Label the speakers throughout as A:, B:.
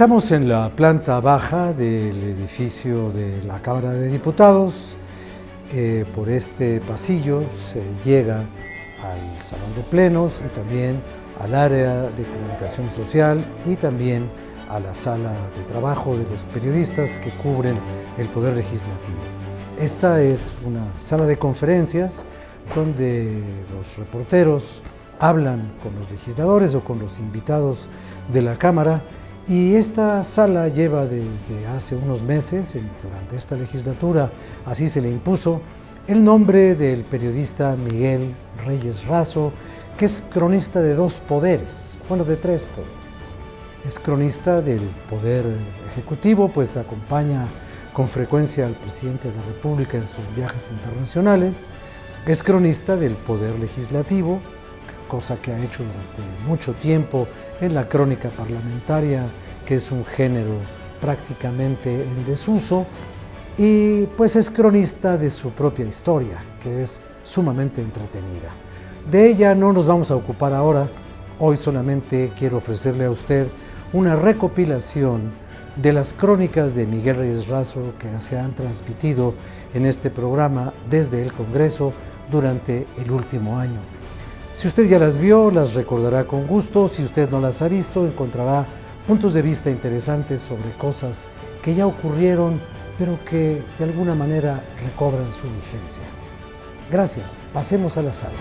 A: Estamos en la planta baja del edificio de la Cámara de Diputados. Por este pasillo se llega al salón de plenos y también al área de comunicación social y también a la sala de trabajo de los periodistas que cubren el Poder Legislativo. Esta es una sala de conferencias donde los reporteros hablan con los legisladores o con los invitados de la Cámara, y esta sala lleva desde hace unos meses, durante esta legislatura, así se le impuso, el nombre del periodista Miguel Reyes Razo, que es cronista de dos poderes, bueno, de tres poderes. Es cronista del Poder Ejecutivo, pues acompaña con frecuencia al presidente de la República en sus viajes internacionales. Es cronista del Poder Legislativo, cosa que ha hecho durante mucho tiempo en la crónica parlamentaria, que es un género prácticamente en desuso, y pues es cronista de su propia historia, que es sumamente entretenida. De ella no nos vamos a ocupar ahora. Hoy solamente quiero ofrecerle a usted una recopilación de las crónicas de Miguel Reyes Razo que se han transmitido en este programa desde el Congreso durante el último año. Si usted ya las vio, las recordará con gusto. Si usted no las ha visto, encontrará puntos de vista interesantes sobre cosas que ya ocurrieron, pero que de alguna manera recobran su vigencia. Gracias. Pasemos a la sala.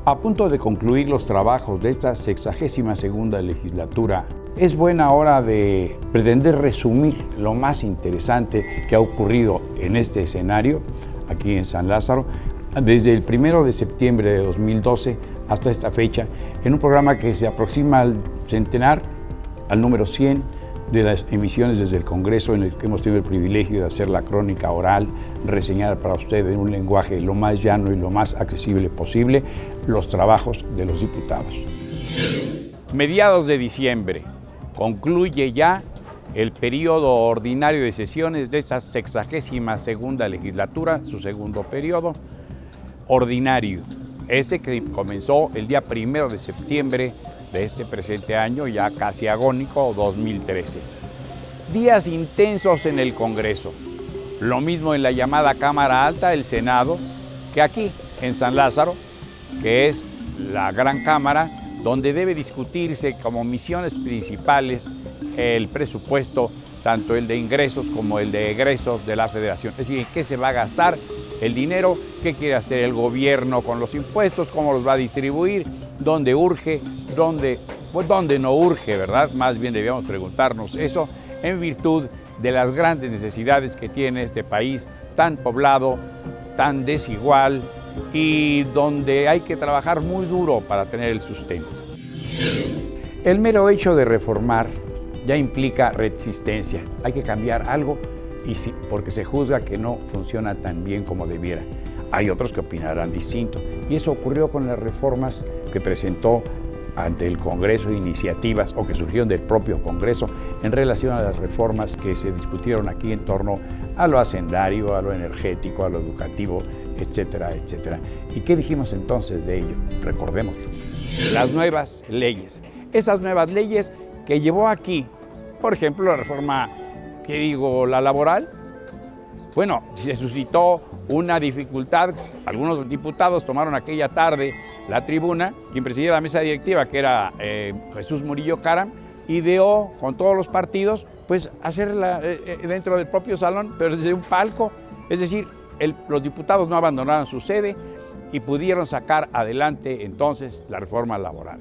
B: A punto de concluir los trabajos de esta 62ª legislatura, es buena hora de pretender resumir lo más interesante que ha ocurrido en este escenario, aquí en San Lázaro, desde el 1 de septiembre de 2012 hasta esta fecha, en un programa que se aproxima al centenar, al número 100 de las emisiones desde el Congreso, en el que hemos tenido el privilegio de hacer la crónica oral, reseñar para usted en un lenguaje lo más llano y lo más accesible posible los trabajos de los diputados. Mediados de diciembre concluye ya el periodo ordinario de sesiones de esta 62ª legislatura, su segundo periodo ordinario, que comenzó el día 1 de septiembre de este presente año, ya casi agónico, 2013. Días intensos en el Congreso, lo mismo en la llamada Cámara Alta, el Senado, que aquí en San Lázaro, que es la gran Cámara, donde debe discutirse como misiones principales el presupuesto, tanto el de ingresos como el de egresos de la Federación. Es decir, en qué se va a gastar el dinero, qué quiere hacer el gobierno con los impuestos, cómo los va a distribuir, dónde urge, dónde no urge, ¿verdad? Más bien debíamos preguntarnos eso en virtud de las grandes necesidades que tiene este país tan poblado, tan desigual y donde hay que trabajar muy duro para tener el sustento. El mero hecho de reformar ya implica resistencia. Hay que cambiar algo y sí, porque se juzga que no funciona tan bien como debiera. Hay otros que opinarán distinto. Y eso ocurrió con las reformas que presentó ante el Congreso, iniciativas o que surgieron del propio Congreso en relación a las reformas que se discutieron aquí en torno a lo hacendario, a lo energético, a lo educativo, etcétera, etcétera. ¿Y qué dijimos entonces de ello? Recordémoslo. Las nuevas leyes. Esas nuevas leyes que llevó aquí, por ejemplo, la reforma, la laboral. Bueno, se suscitó una dificultad. Algunos diputados tomaron aquella tarde la tribuna. Quien presidía la mesa directiva, que era Jesús Murillo Caram, ideó con todos los partidos, pues hacerla dentro del propio salón, pero desde un palco. Es decir, los diputados no abandonaron su sede y pudieron sacar adelante entonces la reforma laboral.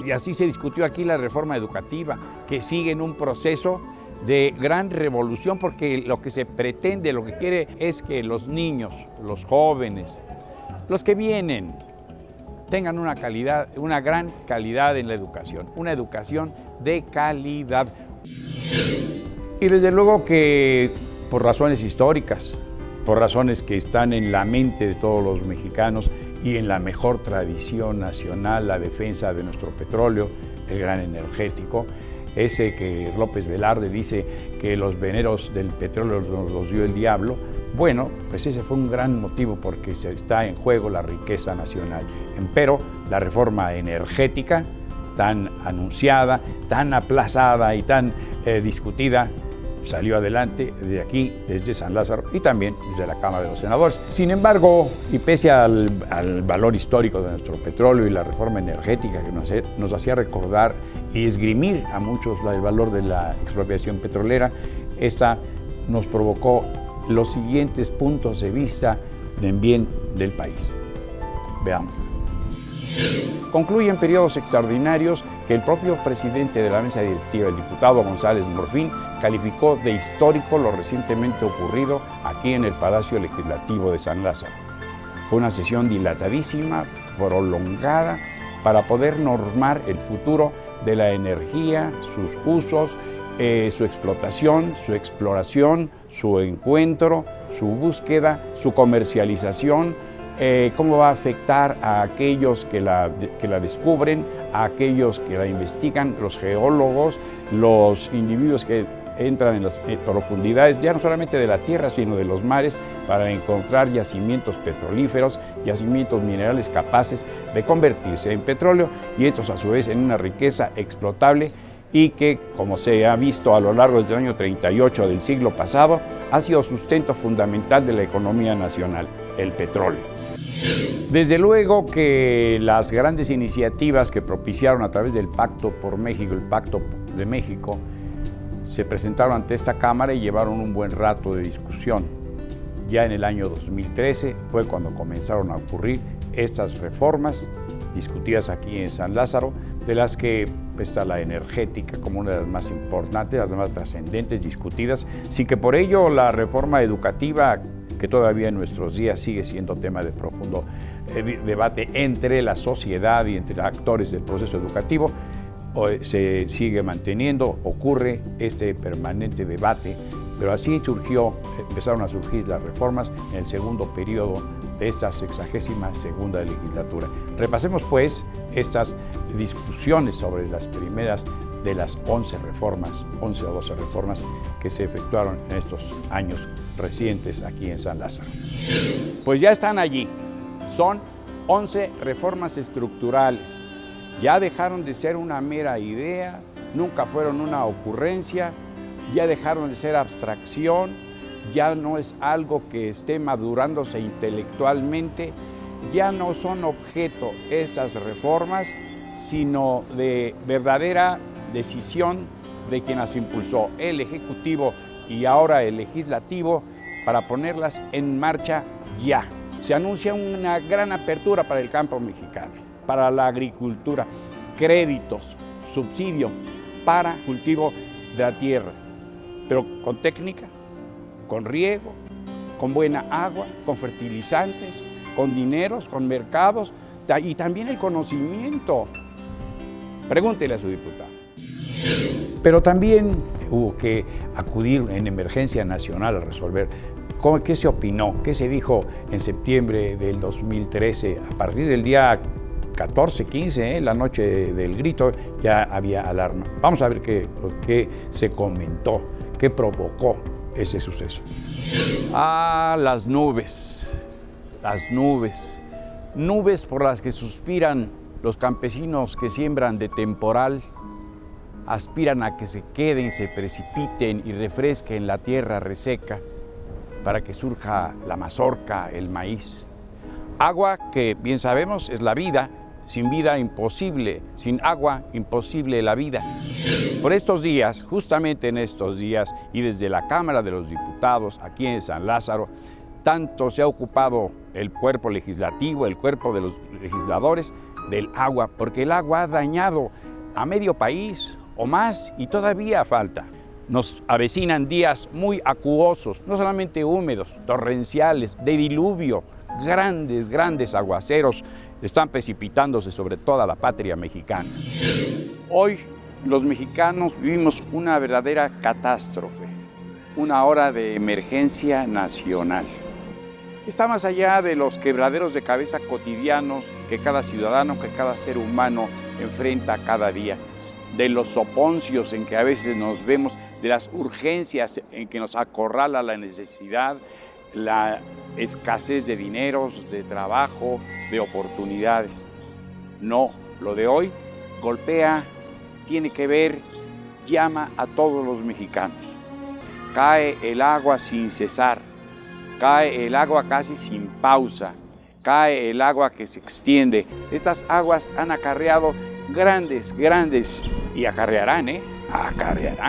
B: Y así se discutió aquí la reforma educativa, que sigue en un proceso de gran revolución, porque lo que se pretende, lo que quiere es que los niños, los jóvenes, los que vienen, tengan una gran calidad en la educación, una educación de calidad. Y desde luego que por razones históricas, por razones que están en la mente de todos los mexicanos y en la mejor tradición nacional, la defensa de nuestro petróleo, el gran energético, ese que López Velarde dice que los veneros del petróleo nos los dio el diablo. Bueno, pues ese fue un gran motivo porque se está en juego la riqueza nacional. Empero, la reforma energética, tan anunciada, tan aplazada y tan discutida, salió adelante desde aquí, desde San Lázaro y también desde la Cámara de los Senadores. Sin embargo, y pese al valor histórico de nuestro petróleo y la reforma energética que nos hacía recordar y esgrimir a muchos el valor de la expropiación petrolera, esta nos provocó los siguientes puntos de vista en bien del país. Veamos. Concluyen periodos extraordinarios que el propio presidente de la mesa directiva, el diputado González Morfín, calificó de histórico lo recientemente ocurrido aquí en el Palacio Legislativo de San Lázaro. Fue una sesión dilatadísima, prolongada, para poder normar el futuro de la energía, sus usos, su explotación, su exploración, su encuentro, su búsqueda, su comercialización, cómo va a afectar a aquellos que la descubren, a aquellos que la investigan, los geólogos, los individuos que entran en las profundidades, ya no solamente de la tierra, sino de los mares, para encontrar yacimientos petrolíferos, yacimientos minerales capaces de convertirse en petróleo y estos a su vez en una riqueza explotable y que, como se ha visto a lo largo del año 38 del siglo pasado, ha sido sustento fundamental de la economía nacional, el petróleo. Desde luego que las grandes iniciativas que propiciaron a través del Pacto por México, el Pacto de México, se presentaron ante esta Cámara y llevaron un buen rato de discusión. Ya en el año 2013 fue cuando comenzaron a ocurrir estas reformas discutidas aquí en San Lázaro, de las que está la energética como una de las más importantes, las más trascendentes, discutidas, sin que por ello la reforma educativa, que todavía en nuestros días sigue siendo tema de profundo debate entre la sociedad y entre actores del proceso educativo, se sigue manteniendo, ocurre este permanente debate, pero así empezaron a surgir las reformas en el segundo periodo de esta 62ª legislatura. Repasemos pues estas discusiones sobre las primeras de las 11 reformas, 11 o 12 reformas que se efectuaron en estos años recientes aquí en San Lázaro. Pues ya están allí, son 11 reformas estructurales. Ya dejaron de ser una mera idea, nunca fueron una ocurrencia, ya dejaron de ser abstracción, ya no es algo que esté madurándose intelectualmente, ya no son objeto estas reformas, sino de verdadera decisión de quien las impulsó, el Ejecutivo y ahora el Legislativo, para ponerlas en marcha ya. Se anuncia una gran apertura para el campo mexicano, para la agricultura, créditos, subsidio para cultivo de la tierra, pero con técnica, con riego, con buena agua, con fertilizantes, con dineros, con mercados y también el conocimiento. Pregúntele a su diputado. Pero también hubo que acudir en emergencia nacional a resolver qué se opinó, qué se dijo en septiembre del 2013. A partir del día 14, 15, la noche del grito, ya había alarma. Vamos a ver qué se comentó, qué provocó ese suceso. Las nubes, nubes por las que suspiran los campesinos que siembran de temporal, aspiran a que se queden, se precipiten y refresquen la tierra reseca para que surja la mazorca, el maíz. Agua que, bien sabemos, es la vida. Sin vida imposible, sin agua imposible la vida. Por estos días, justamente en estos días, y desde la Cámara de los Diputados, aquí en San Lázaro, tanto se ha ocupado el cuerpo legislativo, el cuerpo de los legisladores, del agua, porque el agua ha dañado a medio país o más y todavía falta. Nos avecinan días muy acuosos, no solamente húmedos, torrenciales, de diluvio, grandes aguaceros están precipitándose sobre toda la patria mexicana. Hoy los mexicanos vivimos una verdadera catástrofe, una hora de emergencia nacional. Está más allá de los quebraderos de cabeza cotidianos que cada ciudadano, que cada ser humano enfrenta cada día. de los soponcios en que a veces nos vemos, de las urgencias en que nos acorrala la necesidad, la escasez de dineros, de trabajo, de oportunidades. No, lo de hoy golpea, tiene que ver, llama a todos los mexicanos. Cae el agua sin cesar, cae el agua casi sin pausa, cae el agua que se extiende. Estas aguas han acarreado grandes y acarrearán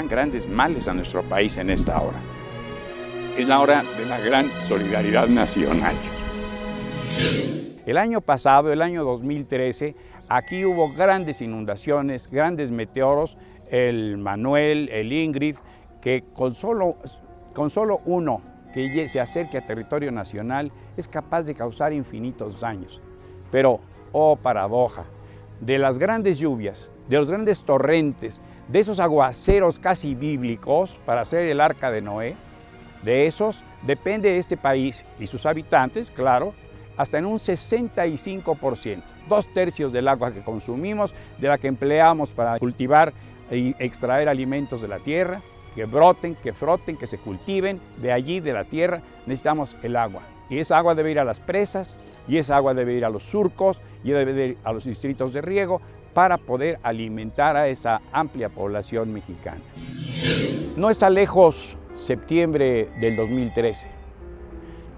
B: grandes males a nuestro país en esta hora. Es la hora de la gran solidaridad nacional. El año pasado, el año 2013, aquí hubo grandes inundaciones, grandes meteoros, el Manuel, el Ingrid, que con solo uno que se acerque a territorio nacional es capaz de causar infinitos daños. Pero, oh paradoja, de las grandes lluvias, de los grandes torrentes, de esos aguaceros casi bíblicos para hacer el arca de Noé, de esos depende este país y sus habitantes, claro, hasta en un 65%, 2/3 del agua que consumimos, de la que empleamos para cultivar y extraer alimentos de la tierra, que broten, que froten, que se cultiven, de allí, de la tierra, necesitamos el agua. Y esa agua debe ir a las presas, y esa agua debe ir a los surcos, y debe ir a los distritos de riego para poder alimentar a esa amplia población mexicana. No está lejos septiembre del 2013,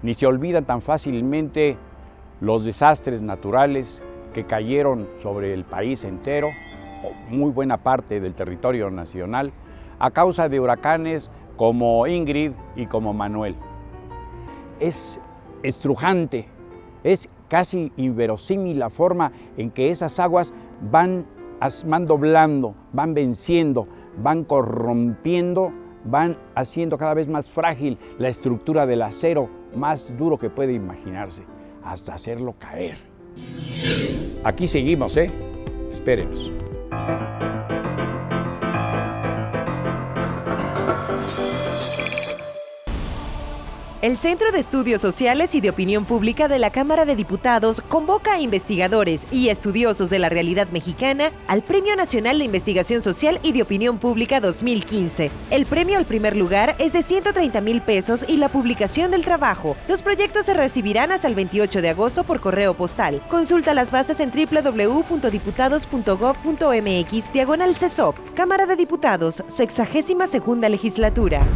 B: ni se olvidan tan fácilmente los desastres naturales que cayeron sobre el país entero, o muy buena parte del territorio nacional, a causa de huracanes como Ingrid y como Manuel. Es estrujante, es casi inverosímil la forma en que esas aguas van doblando, van venciendo, van corrompiendo, van haciendo cada vez más frágil la estructura del acero más duro que puede imaginarse, hasta hacerlo caer. Aquí seguimos, espérenos.
C: El Centro de Estudios Sociales y de Opinión Pública de la Cámara de Diputados convoca a investigadores y estudiosos de la realidad mexicana al Premio Nacional de Investigación Social y de Opinión Pública 2015. El premio al primer lugar es de 130,000 pesos y la publicación del trabajo. Los proyectos se recibirán hasta el 28 de agosto por correo postal. Consulta las bases en www.diputados.gov.mx/CESOP. Cámara de Diputados, 62ª Legislatura.